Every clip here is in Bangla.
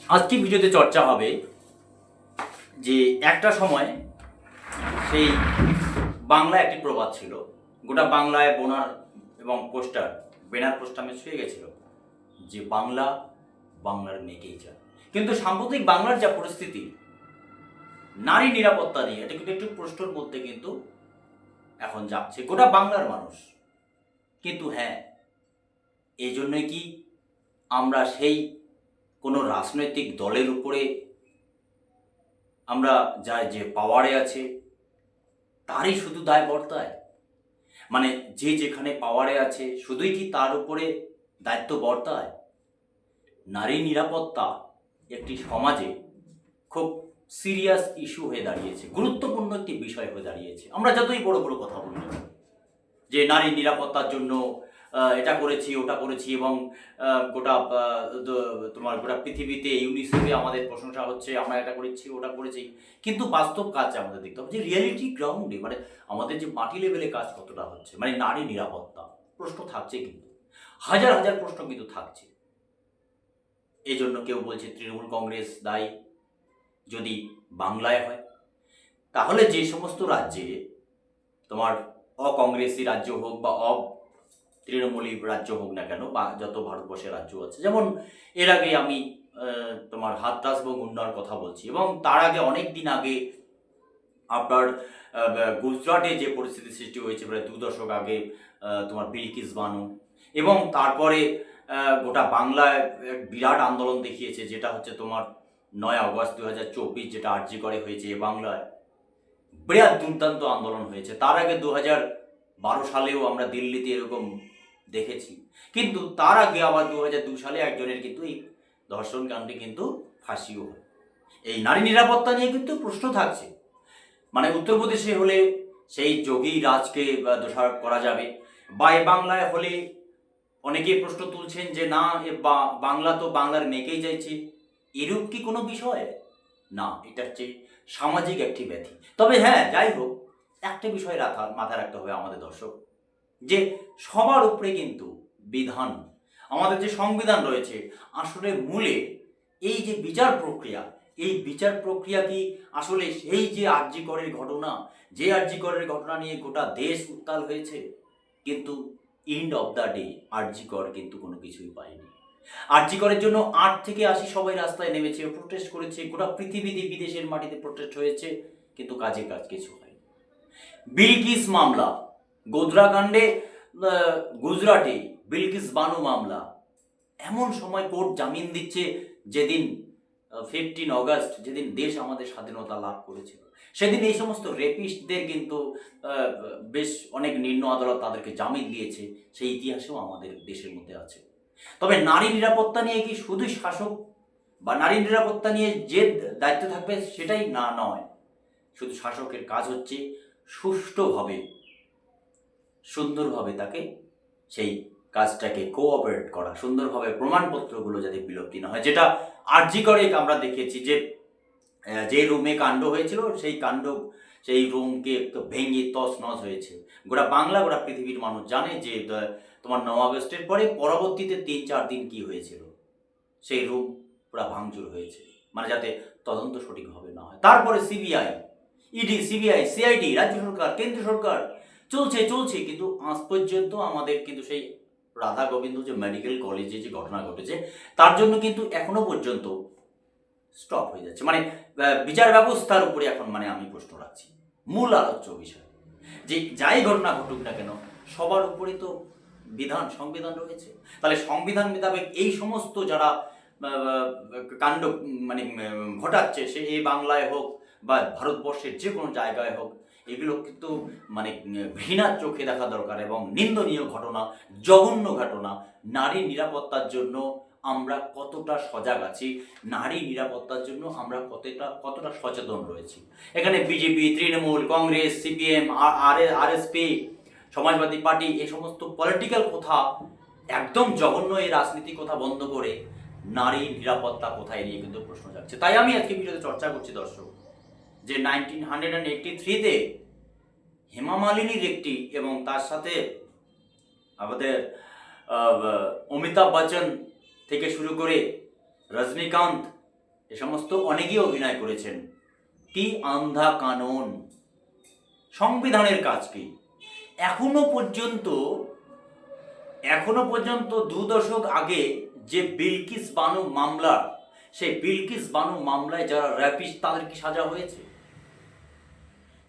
আজকে ভিডিওতে চর্চা হবে যে একটা সময় সেই বাংলায় একটি প্রবাদ ছিল, গোটা বাংলায় বোনার এবং পোস্টার ব্যানার পোস্টামে ছুঁয়ে গেছিল যে বাংলা বাংলার মেয়েকেই চায়। কিন্তু সাম্প্রতিক বাংলার যা পরিস্থিতি, নারী নিরাপত্তা নিয়ে এটা কিন্তু একটু প্রশ্নের মধ্যে কিন্তু এখন যাচ্ছে গোটা বাংলার মানুষ। কিন্তু হ্যাঁ, এই জন্যই কি আমরা সেই কোনো রাজনৈতিক দলের উপরে আমরা যা যে পাওয়ারে আছে তারই শুধু দায় বর্তায়? মানে যে যেখানে পাওয়ারে আছে শুধুই কি তার উপরে দায়িত্ব বর্তায়? নারী নিরাপত্তা একটি সমাজে খুব সিরিয়াস ইস্যু হয়ে দাঁড়িয়েছে, গুরুত্বপূর্ণ একটি বিষয় হয়ে দাঁড়িয়েছে। আমরা যতই বড় বড় কথা বলি যে নারী নিরাপত্তার জন্য এটা করেছি ওটা করেছি এবং গোটা তোমার গোটা পৃথিবীতে ইউনিসেফে আমাদের প্রশংসা হচ্ছে, আমরা এটা করেছি ওটা করেছি, কিন্তু বাস্তব কাজ আমাদের দেখতে হবে যে রিয়েলিটি গ্রাউন্ডে মানে আমাদের যে মাটি লেভেলে কাজ কতটা হচ্ছে। মানে নারী নিরাপত্তা প্রশ্ন থাকছে, কিন্তু হাজার হাজার প্রশ্ন কিন্তু থাকছে। এই জন্য কেউ বলছে তৃণমূল কংগ্রেস দায়ী। যদি বাংলায় হয় তাহলে যে সমস্ত রাজ্যে তোমার অকংগ্রেসি রাজ্য হোক বা তৃণমূলী রাজ্য হোক না কেন, বা যত ভারতবর্ষের রাজ্য আছে, যেমন এর আগে আমি তোমার হাতরাস এবং উন্নয়নের কথা বলছি, এবং তার আগে অনেক দিন আগে আপনার গুজরাটে যে পরিস্থিতি সৃষ্টি হয়েছে প্রায় 2 দশক আগে, তোমার বিলকিস বানু, এবং তারপরে গোটা বাংলায় এক বিরাট আন্দোলন দেখিয়েছে, যেটা হচ্ছে তোমার 9 আগস্ট 2024 যেটা আরজি করে হয়েছে বাংলায়, বিরাট দুর্দান্ত আন্দোলন হয়েছে। তার আগে 2012 সালেও আমরা দিল্লিতে এরকম দেখেছি, কিন্তু তার আগে আবার 2002 সালে একজনের কিন্তু এই ধর্ষণ কাণ্ডে কিন্তু ফাঁসিও হয়। এই নারী নিরাপত্তা নিয়ে কিন্তু প্রশ্ন থাকছে। মানে উত্তরপ্রদেশে হলে সেই যোগী রাজকে দোষারোপ করা যাবে, বা এ বাংলায় হলে অনেকেই প্রশ্ন তুলছেন যে না, বাংলা তো বাংলার মেয়েকেই চাইছে। এরূপ কি কোনো বিষয়? না, এটা হচ্ছে সামাজিক একটি ব্যাধি। তবে হ্যাঁ, যাই হোক, একটা বিষয় মাথায় রাখতে হবে আমাদের দর্শক, যে সবার উপরে কিন্তু বিধান, আমাদের যে সংবিধান রয়েছে, আসলে মূলে এই যে বিচার প্রক্রিয়া, এই বিচার প্রক্রিয়া কি আসলে সেই যে আরজি করের ঘটনা, যে আরজি করের ঘটনা নিয়ে গোটা দেশ উত্তাল হয়েছে, কিন্তু এন্ড অফ দ্য ডে আরজি কর কিন্তু কোনো কিছুই পায়নি। আরজি করের জন্য 8 থেকে 80 সবাই রাস্তায় নেমেছে, প্রোটেস্ট করেছে, গোটা পৃথিবীতে বিদেশের মাটিতে প্রোটেস্ট হয়েছে, কিন্তু কাজে কাজ কিছু হয়নি। বিলকিস মামলা, গোধরাকাণ্ডে গুজরাটে বিলকিস বানু মামলা, এমন সময় কোর্ট জামিন দিচ্ছে যেদিন 15 অগস্ট, যেদিন দেশ আমাদের স্বাধীনতা লাভ করেছিল, সেদিন এই সমস্ত রেপিস্টদের কিন্তু বেশ অনেক নিম্ন আদালত তাদেরকে জামিন দিয়েছে, সেই ইতিহাসেও আমাদের দেশের মধ্যে আছে। তবে নারী নিরাপত্তা নিয়ে কি শুধু শাসক বা নারী নিরাপত্তা নিয়ে যে দায়িত্ব থাকবে সেটাই না, নয়। শুধু শাসকের কাজ হচ্ছে সুষ্ঠুভাবে সুন্দরভাবে তাকে সেই কাজটাকে কোঅপারেট করা, সুন্দরভাবে প্রমাণপত্রগুলো যাতে বিলুপ্তি না হয়। যেটা আরজি করে আমরা দেখেছি যে রুমে কাণ্ড হয়েছিল, সেই রুমকে ভেঙে তছনছ হয়েছে। গোটা বাংলা গোটা পৃথিবীর মানুষ জানে যে তোমার 9 আগস্টের পরে পরবর্তীতে 3-4 দিন কি হয়েছিল, সেই রুম পুরা ভাঙচুর হয়েছে, মানে যাতে তদন্ত সঠিকভাবে না হয়। তারপরে সিবিআই, ইডি, সিবিআই, সিআইডি, রাজ্য সরকার, কেন্দ্র সরকার চলছে, কিন্তু আজ পর্যন্ত আমাদের কিন্তু সেই রাধা গোবিন্দ যে মেডিকেল কলেজে যে ঘটনা ঘটেছে, তার জন্য কিন্তু এখনো পর্যন্ত স্টপ হয়ে যাচ্ছে। মানে বিচার ব্যবস্থার উপরে এখন মানে আমি প্রশ্ন রাখছি। মূল আলোচ্য বিষয় যে যাই ঘটনা ঘটুক না কেন, সবার উপরে তো সংবিধান রয়েছে। তাহলে সংবিধান মোতাবেক এই সমস্ত যারা কাণ্ড মানে ঘটাচ্ছে, সে এই বাংলায় হোক বা ভারতবর্ষের যে কোনো জায়গায় হোক, এগুলো কিন্তু মানে ঘৃণার চোখে দেখা দরকার, এবং নিন্দনীয় ঘটনা, জঘন্য ঘটনা। নারী নিরাপত্তার জন্য আমরা কতটা সজাগ আছি, নারী নিরাপত্তার জন্য আমরা কতটা সচেতন রয়েছি। এখানে BJP, Trinamool Congress, CPM, RSP, Samajwadi party, এই সমস্ত পলিটিক্যাল কথা একদম জঘন্য এই রাজনীতি কথা বন্ধ করে নারী নিরাপত্তা কোথায় নিয়ে কিন্তু প্রশ্ন যাচ্ছে। তাই আমি আজকে ভিডিওতে চর্চা করছি দর্শক, যে 1983-তে হেমা মালিনীর একটি, এবং তার সাথে আমাদের অমিতাভ বচ্চন থেকে শুরু করে রজনীকান্ত, এ সমস্ত অনেকেই অভিনয় করেছেন। কি আন্ধা কানুন, সংবিধানের কাজ কি? এখনো পর্যন্ত 2 দশক আগে যে বিলকিস বানু মামলা, সেই বিলকিস বানু মামলায় যারা র্যাপিস্ট তাদের কি সাজা হয়েছে?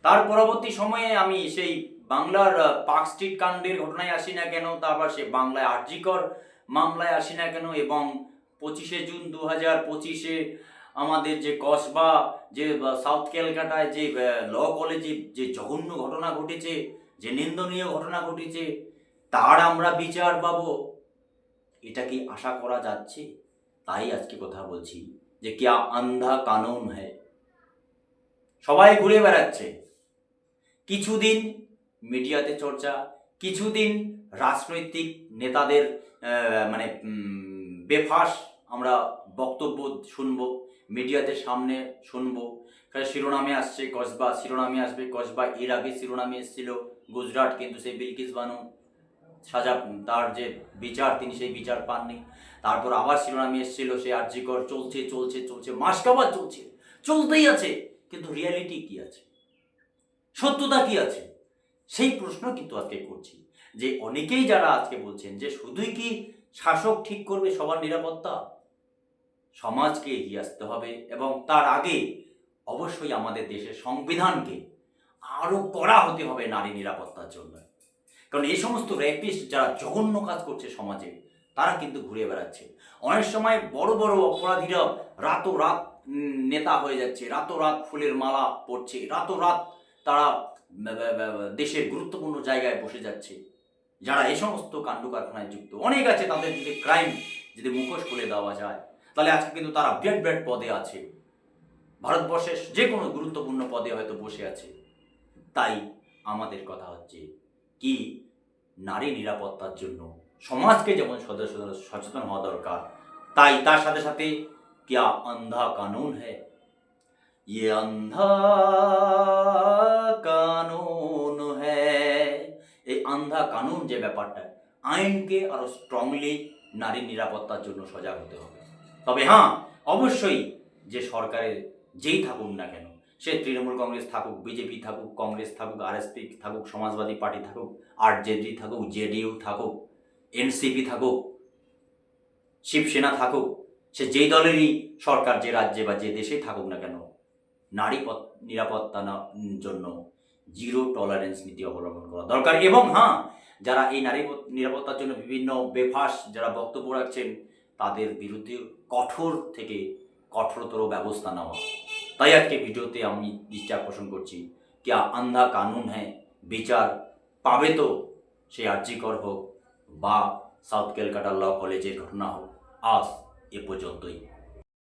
তার পরবর্তী সময়ে আমি সেই বাংলার পার্ক স্ট্রিট কাণ্ডের ঘটনায় আসি না কেন, তারপর সে বাংলায় আরজিকর মামলায় আসি না কেন, এবং 25শে জুন 2025-এ আমাদের যে কসবা, যে সাউথ ক্যালকাটায় যে ল কলেজে যে জঘন্য ঘটনা ঘটেছে, যে নিন্দনীয় ঘটনা ঘটেছে, তার আমরা বিচার পাবো, এটা কি আশা করা যাচ্ছে? তাই আজকে কথা বলছি যে কিয়া আন্ধা কানুন হ্যায়। সবাই ঘুরে বেড়াচ্ছে, কিছুদিন মিডিয়াতে চর্চা, কিছুদিন রাজনৈতিক নেতাদের মানে বেফাস আমরা বক্তব্য শুনবো, মিডিয়াতে সামনে শুনবো। শিরোনামে আসছে কসবা, শিরোনামে আসবে কসবা। এর আগে শিরোনামে এসেছিল গুজরাট, কিন্তু সেই বিলকিস বানু সাজা, তার যে বিচার, তিনি সেই বিচার পাননি। তারপর আবার শিরোনামে এসেছিল সে আরজিকর। চলছে চলছে চলছে, মাস কাবার চলছে, চলতেই আছে, কিন্তু রিয়ালিটি কি আছে, সত্যতা কি আছে? সেই প্রশ্ন কিন্তু আজকে করছি, যে অনেকেই যারা আজকে বলছেন যে শুধুই কি শাসক ঠিক করবে সবার নিরাপত্তা, সমাজকে এগিয়ে আসতে হবে, এবং তার আগে অবশ্যই আমাদের দেশের সংবিধানকে আরও কড়া হতে হবে নারী নিরাপত্তার জন্য। কারণ এই সমস্ত র্যাপিস্ট যারা জঘন্য কাজ করছে সমাজে, তারা কিন্তু ঘুরে বেড়াচ্ছে। অনেক সময় বড় বড় অপরাধীরা রাতোরাত নেতা হয়ে যাচ্ছে, রাতোরাত ফুলের মালা পরছে, রাতোরাত তারা দেশের গুরুত্বপূর্ণ জায়গায় বসে যাচ্ছে। যারা এই সমস্ত কাণ্ড কারখানায় যুক্ত অনেক আছে, তাদের যদি ক্রাইম যদি মুখোশ খুলে দেওয়া যায়, তাহলে আজকে কিন্তু তারা বিরাট বিরাট পদে আছে, ভারতবর্ষের যে কোনো গুরুত্বপূর্ণ পদে হয়তো বসে আছে। তাই আমাদের কথা হচ্ছে কি, নারী নিরাপত্তার জন্য সমাজকে যেমন সচেতন হওয়া দরকার, তাই তার সাথে সাথে क्या अंधा कानून है, ये अंधा কানুন হ্যায়। এই আন্ধা কানুন যে ব্যাপারটা, আইনকে আরো স্ট্রংলি নারী নিরাপত্তার জন্য সজাগ হতে হবে। তবে হ্যাঁ, অবশ্যই যে সরকারের যেই থাকুক না কেন, সে তৃণমূল কংগ্রেস থাকুক, বিজেপি থাকুক, কংগ্রেস থাকুক, আরএসপি থাকুক, সমাজবাদী পার্টি থাকুক, আরজেডি থাকুক, জেডিইউ থাকুক, এনসিপি থাকুক, শিবসেনা থাকুক, সে যেই দলেরই সরকার যে রাজ্যে বা যে দেশেই থাকুক না কেন, নারী নিরাপত্তার জন্য জিরো টলারেন্স নীতি অবলম্বন করা দরকার। এবং হ্যাঁ, যারা এই নারী নিরাপত্তার জন্য বিভিন্ন বেফাস যারা বক্তব্য রাখছেন, তাদের বিরুদ্ধে কঠোর থেকে কঠোরতর ব্যবস্থা নেওয়া। তাই আজকে ভিডিওতে আমি দৃষ্টি আকর্ষণ করছি, क्या আন্ধা কানুন হ্যায়, বিচার পাবে তো, সে আরজিকর হোক বা সাউথ ক্যালকাটা ল কলেজের ঘটনা হোক। আজ এ পর্যন্তই।